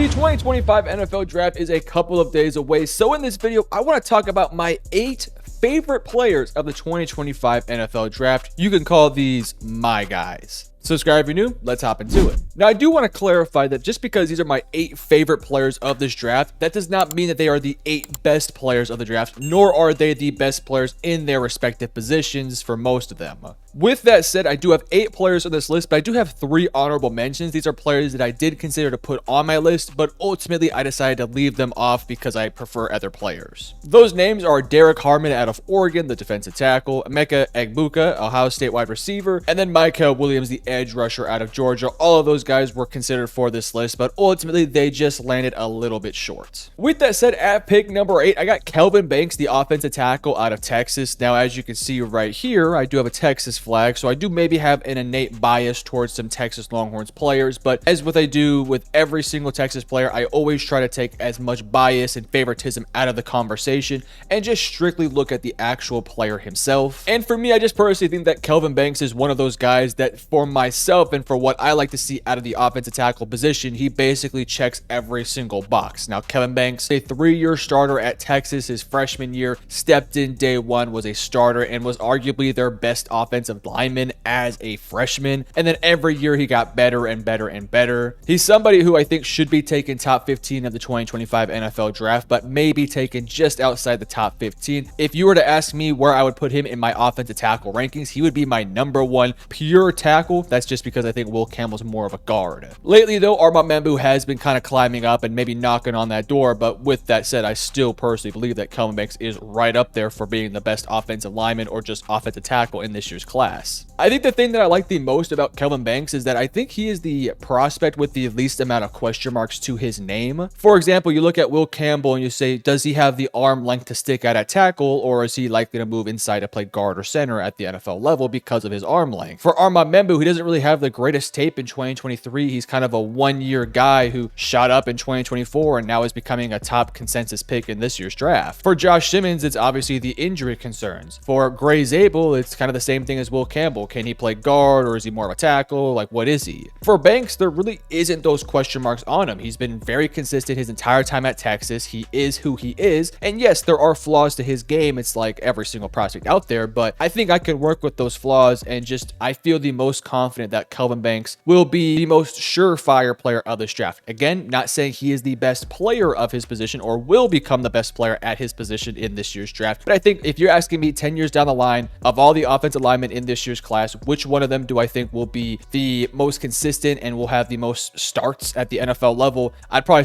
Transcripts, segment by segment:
The 2025 NFL Draft is a couple of days away, so in this video, I want to talk about my 8 favorite players of the 2025 NFL Draft. You can call these my guys. Subscribe if you're new, let's hop into it. Now, I do want to clarify that just because these are my 8 favorite players of this draft, that does not mean that they are the 8 best players of the draft, nor are they the best players in their respective positions for most of them. With that said, I do have 8 players on this list, but I do have 3 honorable mentions. These are players that I did consider to put on my list, but ultimately I decided to leave them off because I prefer other players. Those names are Derek Harmon out of Oregon, the defensive tackle, Emeka Egbuka, Ohio State wide receiver, and then Micah Williams, the edge rusher out of Georgia. All of those guys were considered for this list, but ultimately they just landed a little bit short. With that said, at pick number 8, I got Kelvin Banks, the offensive tackle out of Texas. Now, as you can see right here, I do have a Texas flag, so I do maybe have an innate bias towards some Texas Longhorns players, but as what I do with every single Texas player, I always try to take as much bias and favoritism out of the conversation and just strictly look at the actual player himself. And for me, I just personally think that Kelvin Banks is one of those guys that for myself and for what I like to see out of the offensive tackle position, he basically checks every single box. Now, Kelvin Banks, a 3-year starter at Texas, his freshman year, stepped in day 1, was a starter, and was arguably their best offensive lineman as a freshman. And then every year he got better and better and better. He's somebody who I think should be taken top 15 of the 2025 NFL Draft, but maybe taken just outside the top 15. If you were to ask me where I would put him in my offensive tackle rankings, he would be my number 1 pure tackle. That's just because I think Will Campbell's more of a guard. Lately, though, Armand Membu has been kind of climbing up and maybe knocking on that door, but with that said, I still personally believe that Kelvin Banks is right up there for being the best offensive lineman or just offensive tackle in this year's class. I think the thing that I like the most about Kelvin Banks is that I think he is the prospect with the least amount of question marks to his name. For example, you look at Will Campbell and you say, does he have the arm length to stick out at tackle, or is he likely to move inside to play guard or center at the NFL level because of his arm length? For Armand Membu, he doesn't really have the greatest tape in 2023. He's kind of a 1-year guy who shot up in 2024 and now is becoming a top consensus pick in this year's draft. For Josh Simmons, it's obviously the injury concerns. For Gray Zabel, it's kind of the same thing as Will Campbell. Can he play guard, or is he more of a tackle? Like, what is he? For Banks, there really isn't those question marks on him. He's been very consistent his entire time at Texas. He is who he is. And yes, there are flaws to his game. It's like every single prospect out there, but I think I can work with those flaws, and just I feel the most confident that Kelvin Banks will be the most surefire player of this draft. Again, not saying he is the best player of his position or will become the best player at his position in this year's draft, but I think if you're asking me 10 years down the line, of all the offensive linemen in this year's class, which one of them do I think will be the most consistent and will have the most starts at the NFL level, I'd probably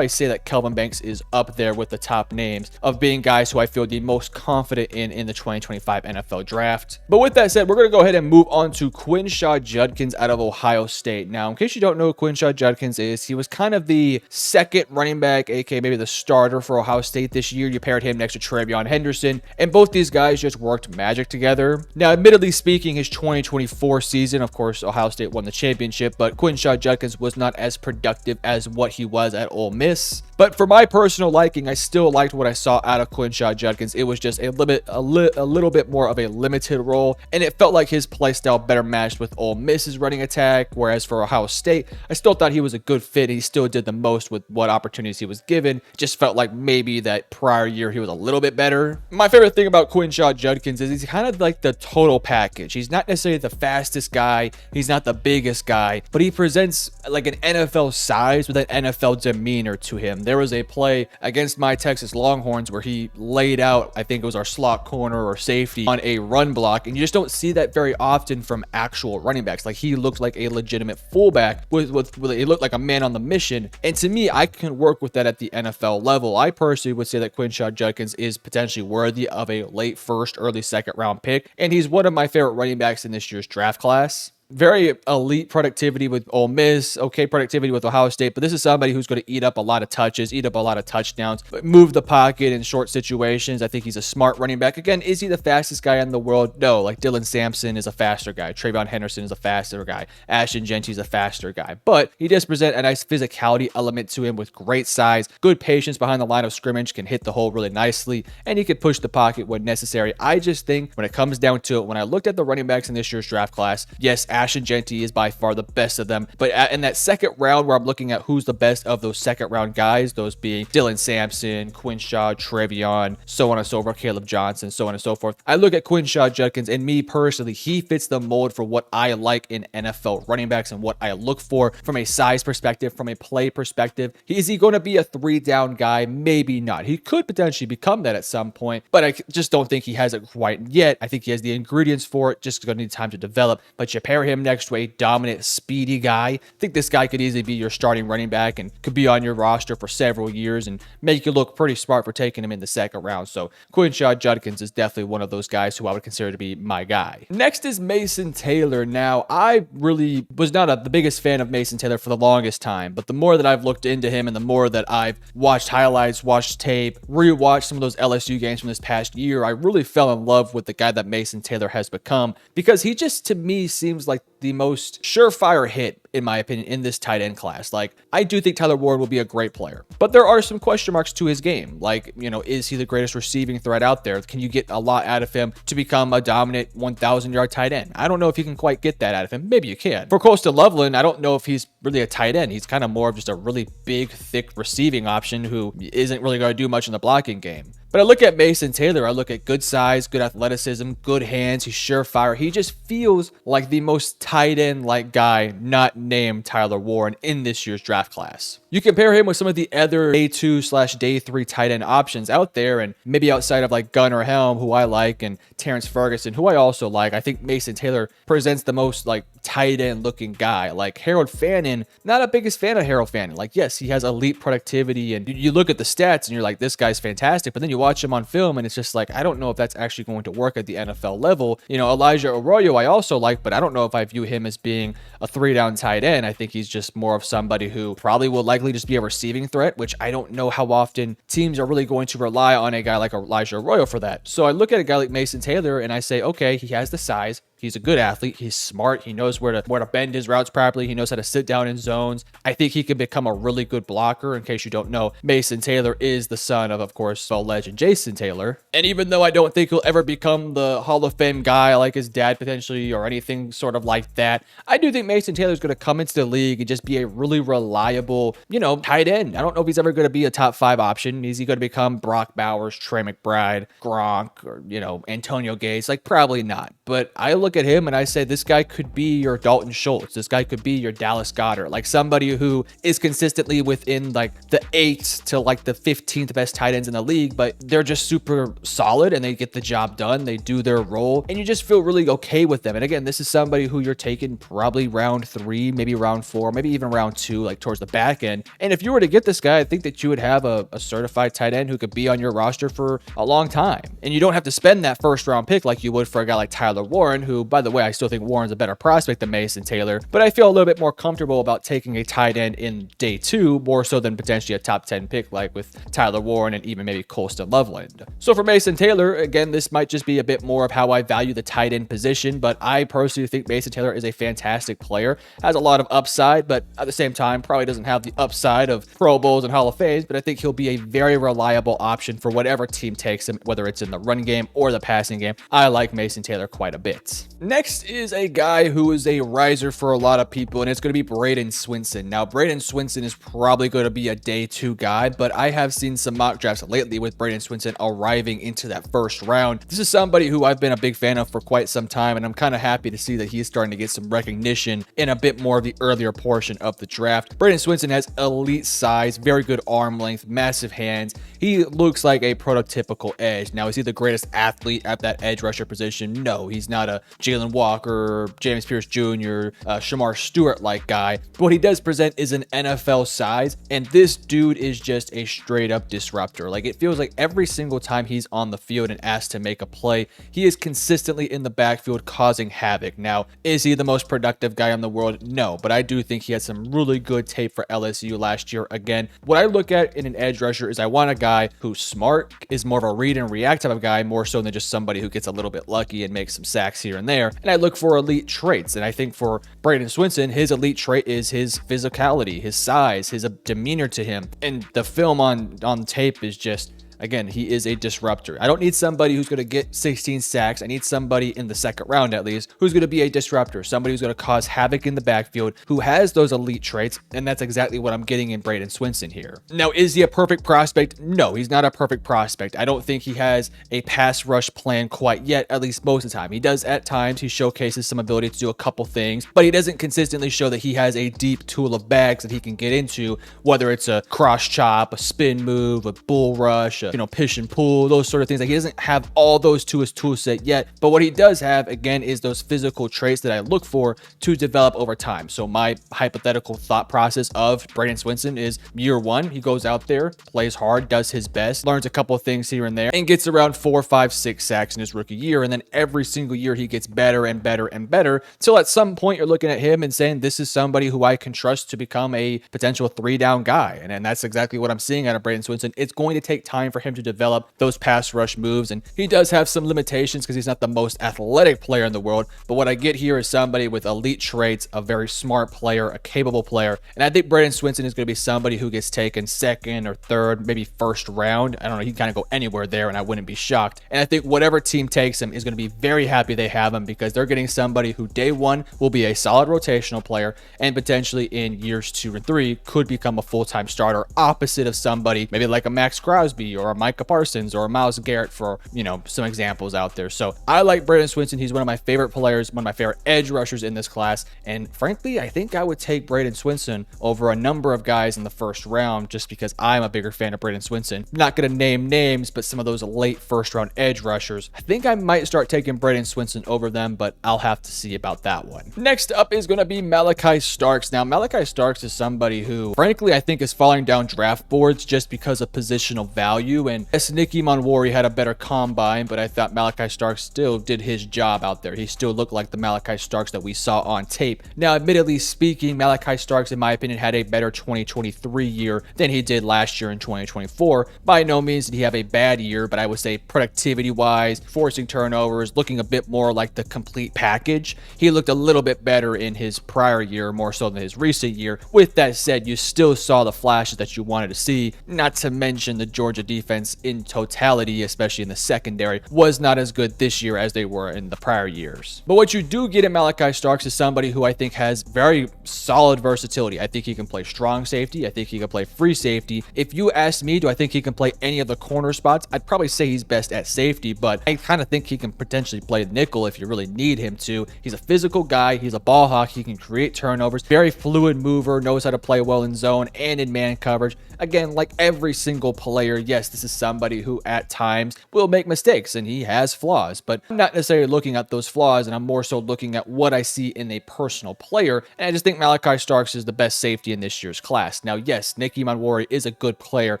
say that Kelvin Banks is up there with the top names of being guys who I feel the most confident in the 2025 NFL Draft. But with that said, we're going to go ahead and move on to Quinshon Judkins out of Ohio State. Now, in case you don't know who Quinshon Judkins is, he was kind of the second running back, aka maybe the starter for Ohio State this year. You paired him next to TreVeyon Henderson, and both these guys just worked magic together. Now, admittedly speaking, his 2024 season, of course, Ohio State won the championship, but Quinshon Judkins was not as productive as what he was at Ole Miss. But for my personal liking, I still liked what I saw out of Quinshon Judkins. It was just a little bit more of a limited role, and it felt like his play style better matched with Ole Miss's running attack, whereas for Ohio State, I still thought he was a good fit. He still did the most with what opportunities he was given. Just felt like maybe that prior year he was a little bit better. My favorite thing about Quinshon Judkins is he's kind of like the total package. He's not necessarily the fastest guy, he's not the biggest guy, but he presents like an NFL size with an NFL demeanor to him. There was a play against my Texas Longhorns where he laid out, I think it was our slot corner or safety, on a run block, and you just don't see that very often from actual running backs. Like, he looked like a legitimate fullback with he looked like a man on the mission, and to me, I can work with that at the NFL level. I personally would say that Quinshon Judkins is potentially worthy of a late first, early second round pick, and he's one of my favorite running backs in this year's draft class. very elite productivity with Ole Miss, okay productivity with Ohio State, but this is somebody who's going to eat up a lot of touches, eat up a lot of touchdowns, but move the pocket in short situations. I think he's a smart running back. Again, is he the fastest guy in the world? No, like Dylan Sampson is a faster guy. TreVeyon Henderson is a faster guy. Ashton Genty's a faster guy, but he does present a nice physicality element to him with great size, good patience behind the line of scrimmage, can hit the hole really nicely, and he can push the pocket when necessary. I just think when it comes down to it, when I looked at the running backs in this year's draft class, yes, Ashton Jeanty is by far the best of them. But in that second round where I'm looking at who's the best of those second round guys, those being Dylan Sampson, Quinshaw, Trevion, so on and so forth, Caleb Johnson, so on and so forth, I look at Quinshaw Judkins, and me personally, he fits the mold for what I like in NFL running backs and what I look for from a size perspective, from a play perspective. Is he going to be a 3-down guy? Maybe not. He could potentially become that at some point, but I just don't think he has it quite yet. I think he has the ingredients for it, just going to need time to develop. But you pair him next to a dominant, speedy guy, I think this guy could easily be your starting running back and could be on your roster for several years and make you look pretty smart for taking him in the second round. So Quinshaw Judkins is definitely one of those guys who I would consider to be my guy. Next is Mason Taylor. Now, I really was not the biggest fan of Mason Taylor for the longest time, but the more that I've looked into him and the more that I've watched highlights, watched tape, rewatched some of those LSU games from this past year, I really fell in love with the guy that Mason Taylor has become, because he just, to me, seems like the most surefire hit, in my opinion, in this tight end class. Like, I do think Tyler Warren will be a great player, but there are some question marks to his game. Like, is he the greatest receiving threat out there? Can you get a lot out of him to become a dominant 1,000-yard tight end? I don't know if you can quite get that out of him. Maybe you can. For Colston Loveland, I don't know if he's really a tight end. He's kind of more of just a really big, thick receiving option who isn't really going to do much in the blocking game. But I look at Mason Taylor, I look at good size, good athleticism, good hands, he's surefire. He just feels like the most tight end-like guy not named Tyler Warren in this year's draft class. You compare him with some of the other day 2/day 3 tight end options out there, and maybe outside of like Gunnar Helm, who I like, and Terrence Ferguson, who I also like, I think Mason Taylor presents the most like tight end looking guy. Like Harold Fannin, not a biggest fan of Harold Fannin. Like, yes, he has elite productivity, and you look at the stats and you're like, this guy's fantastic, but then you watch him on film and it's just like, I don't know if that's actually going to work at the NFL level. Elijah Arroyo I also like, but I don't know if I view him as being a 3-down tight end. I think he's just more of somebody who probably will likely just be a receiving threat, which I don't know how often teams are really going to rely on a guy like Elijah Arroyo for that. So I look at a guy like Mason Taylor and I say, okay, he has the size, he's a good athlete, he's smart, he knows where to bend his routes properly, he knows how to sit down in zones. I think he can become a really good blocker. In case you don't know, Mason Taylor is the son of course, legend Jason Taylor. And even though I don't think he'll ever become the Hall of Fame guy like his dad potentially or anything sort of like that, I do think Mason Taylor is going to come into the league and just be a really reliable, tight end. I don't know if he's ever going to be a top 5 option. Is he going to become Brock Bowers, Trey McBride, Gronk, or, Antonio Gates? Like, probably not. But I look at him and I say, this guy could be your Dalton Schultz. This guy could be your Dallas Goedert. Like, somebody who is consistently within like the 8th to like the 15th best tight ends in the league, but they're just super solid and they get the job done. They do their role and you just feel really okay with them. And again, this is somebody who you're taking probably round 3, maybe round 4, maybe even round 2, like towards the back end. And if you were to get this guy, I think that you would have a certified tight end who could be on your roster for a long time. And you don't have to spend that first round pick like you would for a guy like Tyler Warren, who, by the way, I still think Warren's a better prospect than Mason Taylor, but I feel a little bit more comfortable about taking a tight end in day 2, more so than potentially a top 10 pick like with Tyler Warren and even maybe Colston Loveland. So for Mason Taylor, again, this might just be a bit more of how I value the tight end position, but I personally think Mason Taylor is a fantastic player, has a lot of upside, but at the same time, probably doesn't have the upside of Pro Bowls and Hall of Fames, but I think he'll be a very reliable option for whatever team takes him, whether it's in the run game or the passing game. I like Mason Taylor quite a bit. Next is a guy who is a riser for a lot of people, and it's going to be Braden Swinson. Now, Braden Swinson is probably going to be a day 2 guy, but I have seen some mock drafts lately with Braden Swinson arriving into that first round. This is somebody who I've been a big fan of for quite some time, and I'm kind of happy to see that he's starting to get some recognition in a bit more of the earlier portion of the draft. Braden Swinson has elite size, very good arm length, massive hands. He looks like a prototypical edge. Now, is he the greatest athlete at that edge rusher position? No, he's not a Jalen Walker, James Pierce Jr., Shamar Stewart-like guy. But what he does present is an NFL size, and this dude is just a straight-up disruptor. Like, it feels like every single time he's on the field and asked to make a play, he is consistently in the backfield causing havoc. Now, is he the most productive guy in the world? No, but I do think he had some really good tape for LSU last year. Again, what I look at in an edge rusher is I want a guy who's smart, is more of a read and react type of guy, more so than just somebody who gets a little bit lucky and makes some sacks here and there. And I look for elite traits. And I think for Braden Swinson, his elite trait is his physicality, his size, his demeanor to him. And the film on tape is just again, he is a disruptor. I don't need somebody who's going to get 16 sacks. I need somebody in the second round, at least, who's going to be a disruptor, somebody who's going to cause havoc in the backfield, who has those elite traits, and that's exactly what I'm getting in Braden Swinson here. Now, is he a perfect prospect? No, he's not a perfect prospect. I don't think he has a pass rush plan quite yet, at least most of the time. He does at times. He showcases some ability to do a couple things, but he doesn't consistently show that he has a deep tool of bags that he can get into, whether it's a cross chop, a spin move, a bull rush, a, push and pull, those sort of things. Like, he doesn't have all those to his tool set yet, but what he does have, again, is those physical traits that I look for to develop over time. So my hypothetical thought process of Braden Swinson is year one, he goes out there, plays hard, does his best, learns a couple of things here and there, and gets around 4, 5, 6 sacks in his rookie year. And then every single year he gets better and better and better, till at some point you're looking at him and saying, this is somebody who I can trust to become a potential 3-down guy. And that's exactly what I'm seeing out of Braden Swinson. It's going to take time for him to develop those pass rush moves, and he does have some limitations because he's not the most athletic player in the world. But what I get here is somebody with elite traits, a very smart player, a capable player. And I think Braden Swinson is going to be somebody who gets taken second or third, maybe first round. I don't know. He can kind of go anywhere there, and I wouldn't be shocked. And I think whatever team takes him is going to be very happy they have him, because they're getting somebody who day one will be a solid rotational player and potentially in years 2 and 3 could become a full-time starter, opposite of somebody maybe like a Max Crosby or a Micah Parsons or a Myles Garrett, for some examples out there. So I like Braden Swinson. He's one of my favorite players, one of my favorite edge rushers in this class, and frankly, I think I would take Braden Swinson over a number of guys in the first round, just because I'm a bigger fan of Braden Swinson. I'm not going to name names, but some of those late first round edge rushers, I think I might start taking Braden Swinson over them, but I'll have to see about that one. Next up is going to be Malachi Starks. Now, Malachi Starks is somebody who, frankly, I think is falling down draft boards just because of positional value. And yes, Nicky Monwari had a better combine, but I thought Malachi Starks still did his job out there. He still looked like the Malachi Starks that we saw on tape. Now, admittedly speaking, Malachi Starks, in my opinion, had a better 2023 year than he did last year in 2024. By no means did he have a bad year, but I would say productivity-wise, forcing turnovers, looking a bit more like the complete package. He looked a little bit better in his prior year, more so than his recent year. With that said, you still saw the flashes that you wanted to see, not to mention the Georgia defense in totality, especially in the secondary, was not as good this year as they were in the prior years. But what you do get in Malachi Starks is somebody who I think has very solid versatility. I think he can play strong safety. I think he can play free safety. If you ask me, do I think he can play any of the corner spots? I'd probably say he's best at safety, but I kind of think he can potentially play nickel if you really need him to. He's a physical guy. He's a ball hawk. He can create turnovers. Very fluid mover, knows how to play well in zone and in man coverage. Again, like every single player, yes, this is somebody who at times will make mistakes, and he has flaws, but I'm not necessarily looking at those flaws, and I'm more so looking at what I see in a personal player. And I just think Malachi Starks is the best safety in this year's class. Now, yes, Nicky Monwari is a good player,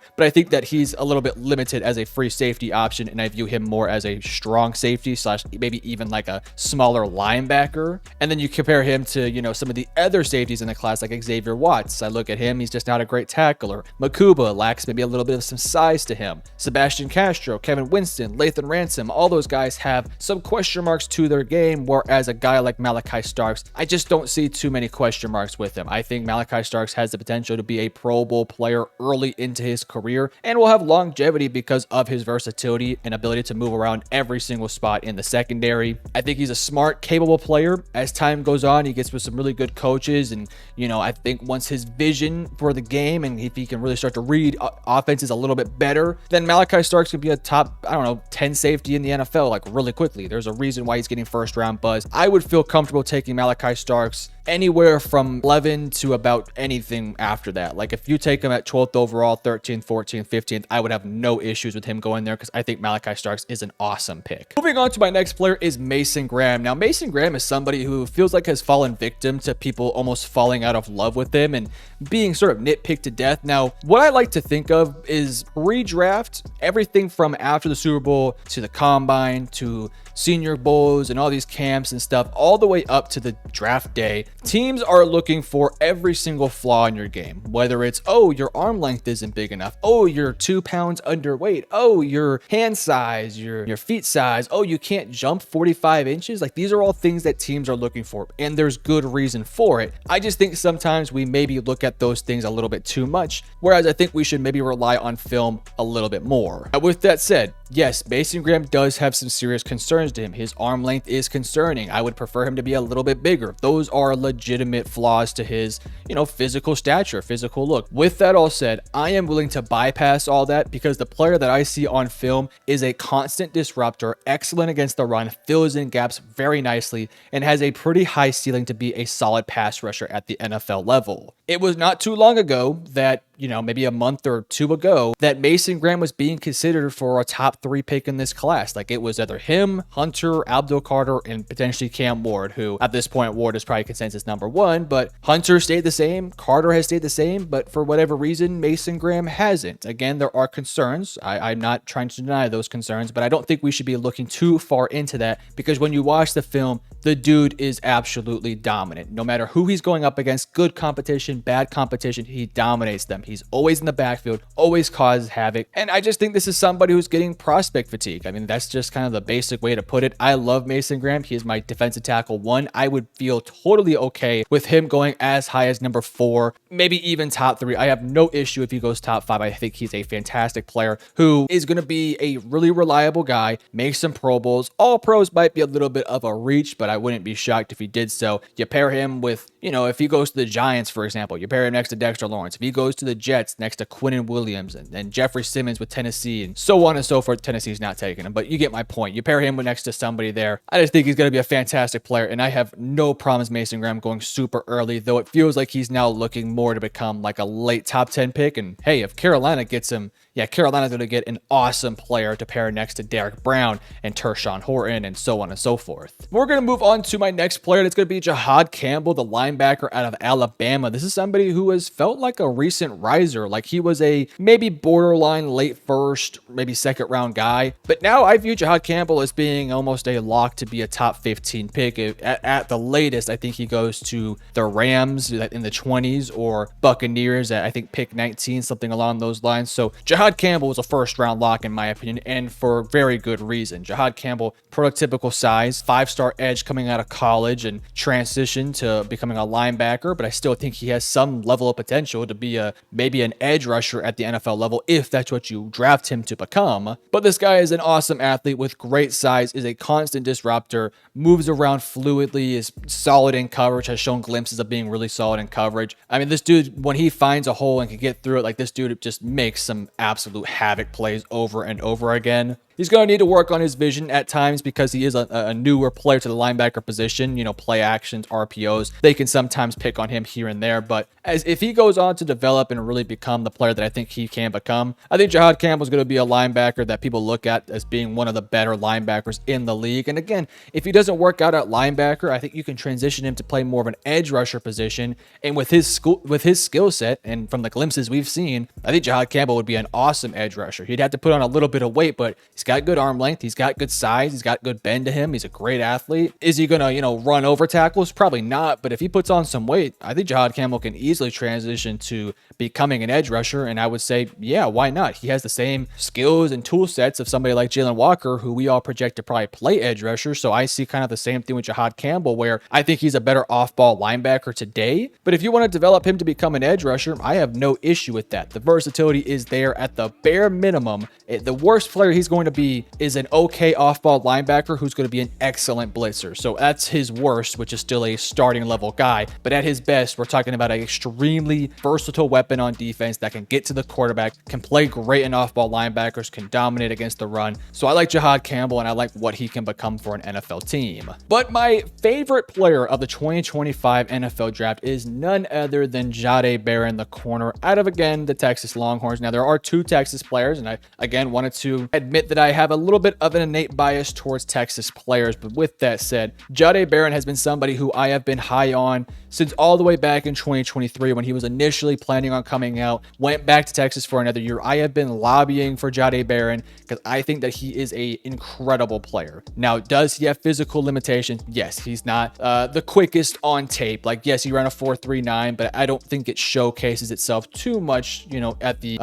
but I think that he's a little bit limited as a free safety option, and I view him more as a strong safety slash maybe even like a smaller linebacker. And then you compare him to, some of the other safeties in the class, like Xavier Watts. I look at him, he's just not a great tackler. Makuba lacks maybe a little bit of some size to him. Sebastian Castro, Kevin Winston, Lathan Ransom, all those guys have some question marks to their game, whereas a guy like Malachi Starks, I just don't see too many question marks with him. I think Malachi Starks has the potential to be a Pro Bowl player early into his career and will have longevity because of his versatility and ability to move around every single spot in the secondary. I think he's a smart, capable player. As time goes on, he gets with some really good coaches, and I think once his vision for the game, and if he can really start to read offenses a little bit better, then Malachi Starks could be a top, 10 safety in the NFL like really quickly. There's a reason why he's getting first round buzz. I would feel comfortable taking Malachi Starks anywhere from 11 to about anything after that. Like if you take him at 12th overall, 13th, 14th, 15th, I would have no issues with him going there because I think Malachi Starks is an awesome pick. Moving on to my next player is Mason Graham. Now, Mason Graham is somebody who feels like has fallen victim to people almost falling out of love with him and being sort of nitpicked to death. Now, what I like to think of is redraft, everything from after the Super Bowl to the Combine to Senior Bowls and all these camps and stuff, all the way up to the draft day. Teams are looking for every single flaw in your game, whether it's, oh, your arm length isn't big enough, oh, you're 2 pounds underweight, oh, your hand size, your feet size, oh, you can't jump 45 inches. Like, these are all things that teams are looking for, and there's good reason for it. I just think sometimes we maybe look at those things a little bit too much, whereas I think we should maybe rely on film a little bit more. With that said, yes, Mason Graham does have some serious concerns to him. His arm length is concerning. I would prefer him to be a little bit bigger. Those are legitimate flaws to his, physical stature, physical look. With that all said, I am willing to bypass all that because the player that I see on film is a constant disruptor, excellent against the run, fills in gaps very nicely, and has a pretty high ceiling to be a solid pass rusher at the NFL level. It was not too long ago that, maybe a month or two ago, that Mason Graham was being considered for a top 3 pick in this class. Like, it was either him, Hunter, Abdul Carter, and potentially Cam Ward, who at this point, Ward is probably consensus number 1, but Hunter stayed the same, Carter has stayed the same, but for whatever reason, Mason Graham hasn't. Again, there are concerns. I'm not trying to deny those concerns, but I don't think we should be looking too far into that because when you watch the film, the dude is absolutely dominant. No matter who he's going up against, good competition, bad competition, he dominates them. He's always in the backfield, always causes havoc. And I just think this is somebody who's getting prospect fatigue. I mean, that's just kind of the basic way to put it. I love Mason Graham. He is my defensive tackle 1. I would feel totally okay with him going as high as number 4, maybe even top 3. I have no issue if he goes top 5. I think he's a fantastic player who is going to be a really reliable guy, make some Pro Bowls. All pros might be a little bit of a reach, but I wouldn't be shocked if he did so. You pair him with, if he goes to the Giants, for example, you pair him next to Dexter Lawrence. If he goes to the Jets, next to Quinnen Williams and Jeffrey Simmons with Tennessee and so on and so forth. Tennessee's not taking him, but you get my point. You pair him with next to somebody there. I just think he's going to be a fantastic player, and I have no problems Mason Graham going super early, though it feels like he's now looking more to become like a late top 10 pick. And hey, if Carolina gets him, Carolina's going to get an awesome player to pair next to Derek Brown and Tershawn Horton and so on and so forth. We're going to move on to my next player. That's going to be Jahad Campbell, the linebacker out of Alabama. This is somebody who has felt like a recent riser. Like he was a maybe borderline late first, maybe second round guy. But now I view Jahad Campbell as being almost a lock to be a top 15 pick. At the latest, I think he goes to the Rams in the 20s or Buccaneers at I think pick 19, something along those lines. So Jahad Campbell was a first round lock in my opinion, and for very good reason. Jahad Campbell, prototypical size, 5-star edge coming out of college and transition to becoming a linebacker, but I still think he has some level of potential to be maybe an edge rusher at the NFL level if that's what you draft him to become. But this guy is an awesome athlete with great size, is a constant disruptor, moves around fluidly, is solid in coverage, has shown glimpses of being really solid in coverage. I mean, this dude, when he finds a hole and can get through it, like this dude just makes some absolute havoc plays over and over again. He's going to need to work on his vision at times because he is a newer player to the linebacker position. Play actions, RPOs, they can sometimes pick on him here and there. But if he goes on to develop and really become the player that I think he can become, I think Jahad Campbell is going to be a linebacker that people look at as being one of the better linebackers in the league. And again, if he doesn't work out at linebacker, I think you can transition him to play more of an edge rusher position. And with his skill set and from the glimpses we've seen, I think Jahad Campbell would be an awesome edge rusher. He'd have to put on a little bit of weight, but he's got good arm length. He's got good size. He's got good bend to him. He's a great athlete. Is he going to, run over tackles? Probably not. But if he puts on some weight, I think Jahad Campbell can easily transition to becoming an edge rusher. And I would say, yeah, why not? He has the same skills and tool sets of somebody like Jalen Walker, who we all project to probably play edge rusher. So I see kind of the same thing with Jahad Campbell, where I think he's a better off-ball linebacker today. But if you want to develop him to become an edge rusher, I have no issue with that. The versatility is there at the bare minimum. The worst player he's going to be is an okay off-ball linebacker who's going to be an excellent blitzer. So that's his worst, which is still a starting level guy. But at his best, we're talking about an extremely versatile weapon on defense that can get to the quarterback, can play great in off-ball linebackers, can dominate against the run. So I like Jahad Campbell, and I like what he can become for an NFL team. But my favorite player of the 2025 NFL draft is none other than Jahdae Barron, the corner out of, again, the Texas Longhorns. Now, there are 2 Texas players, and I, again, wanted to admit that I have a little bit of an innate bias towards Texas players. But with that said, Jahdae Barron has been somebody who I have been high on since all the way back in 2023 when he was initially planning on coming out, went back to Texas for another year. I have been lobbying for Jahdae Barron because I think that he is an incredible player. Now, does he have physical limitations? Yes, he's not the quickest on tape. Like, yes, he ran a 4.39, but I don't think it showcases itself too much, at the,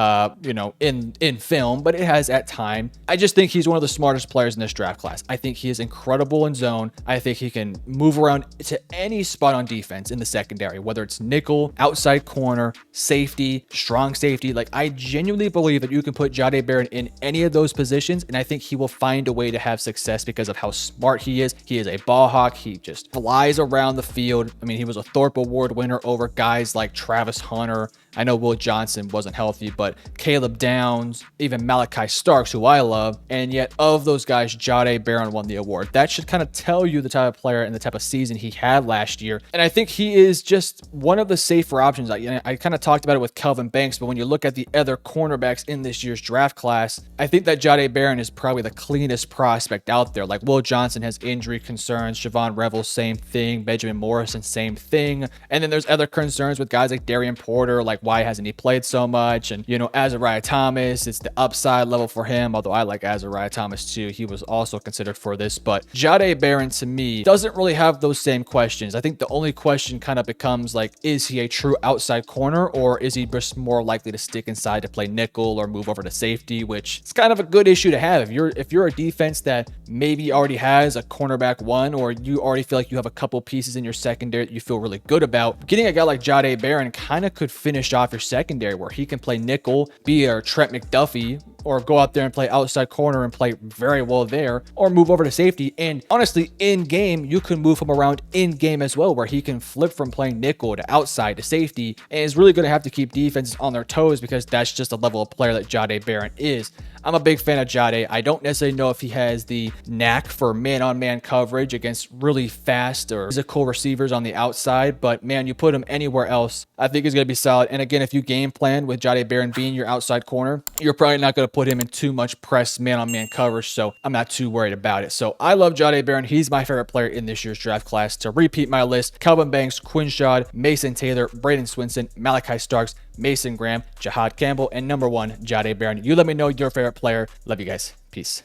in film, but it has at time. I just just think he's one of the smartest players in this draft class. I think he is incredible in zone. I think he can move around to any spot on defense in the secondary, whether it's nickel, outside corner, safety, strong safety. Like, I genuinely believe that you can put Jahdae Barron in any of those positions, and I think he will find a way to have success because of how smart he is. He is a ball hawk. He just flies around the field. I mean, he was a Thorpe Award winner over guys like Travis Hunter. I know Will Johnson wasn't healthy, but Caleb Downs, even Malachi Starks, who I love. And yet of those guys, Jahdae Barron won the award. That should kind of tell you the type of player and the type of season he had last year. And I think he is just one of the safer options. I kind of talked about it with Kelvin Banks, but when you look at the other cornerbacks in this year's draft class, I think that Jahdae Barron is probably the cleanest prospect out there. Like, Will Johnson has injury concerns. Siobhan Revel, same thing. Benjamin Morrison, same thing. And then there's other concerns with guys like Darian Porter, like, why hasn't he played so much? And, you know, Azariah Thomas, it's the upside level for him, although I like Azariah Thomas too. He was also considered for this, but Jahdae Barron to me doesn't really have those same questions. I think the only question kind of becomes like, is he a true outside corner, or is he just more likely to stick inside to play nickel or move over to safety, which is kind of a good issue to have. If you're a defense that maybe already has a cornerback one, or you already feel like you have a couple pieces in your secondary that you feel really good about, getting a guy like Jahdae Barron kind of could finish off your secondary, where he can play nickel, be a Trent McDuffie, or go out there and play outside corner and play very well there, or move over to safety. And honestly, in game, you can move him around in game as well, where he can flip from playing nickel to outside to safety, and is really going to have to keep defenses on their toes because that's just the level of player that Jahdae Barron is. I'm a big fan of Jahdae. I don't necessarily know if he has the knack for man-on-man coverage against really fast or physical receivers on the outside, but man, you put him anywhere else, I think he's going to be solid. And again, if you game plan with Jahdae Barron being your outside corner, you're probably not going to put him in too much press man-on-man coverage, so I'm not too worried about it. So I love Jahdae Barron. He's my favorite player in this year's draft class. To repeat my list: Kelvin Banks, Quinshad, Mason Taylor, Braden Swinson, Malachi Starks, Mason Graham, Jahad Campbell, and number one, Jahdae Barron. You let me know your favorite player. Love you guys. Peace.